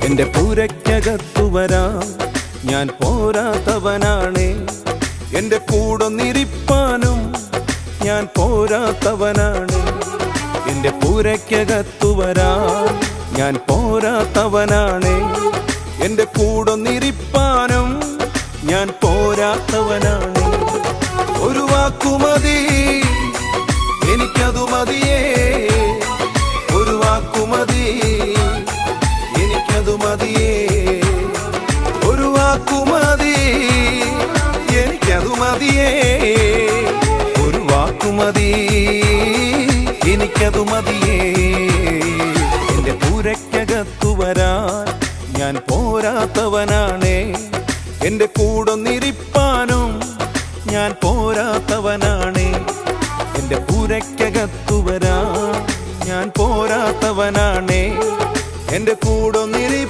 എന്റെ പൂരയ്ക്കകത്തു വരാൻ ഞാൻ പോരാത്തവനാണേ. എന്റെ കൂടൊന്നിരിപ്പാനും ഞാൻ പോരാത്തവനാണ്. എന്റെ പൂരയ്ക്കകത്തു വരാൻ ഞാൻ പോരാത്തവനാണ്. എന്റെ കൂടൊന്നിരിപ്പാനും ഞാൻ പോരാത്തവനാണ്. ഒരു വാക്കുമതി എനിക്കതു മതിയേ, ഒരു വാക്കുമതി എനിക്കതു മതിയേ, ഒരു വാക്കുമതി എനിക്കതു മതിയേ, ഒരു വാക്കുമതി എനിക്കതു മതിയേ. എന്റെ പൂരയ്ക്കകത്തു വരാൻ ഞാൻ പോരാത്തവനാണേ. എന്റെ കൂടൊന്നിരിപ്പാനും ഞാൻ പോരാത്തവനാണേ. എന്റെ പൂരയ്ക്കകത്തു വരാൻ ഞാൻ പോരാത്തവനാണേ. എന്റെ കൂടൊന്നിരി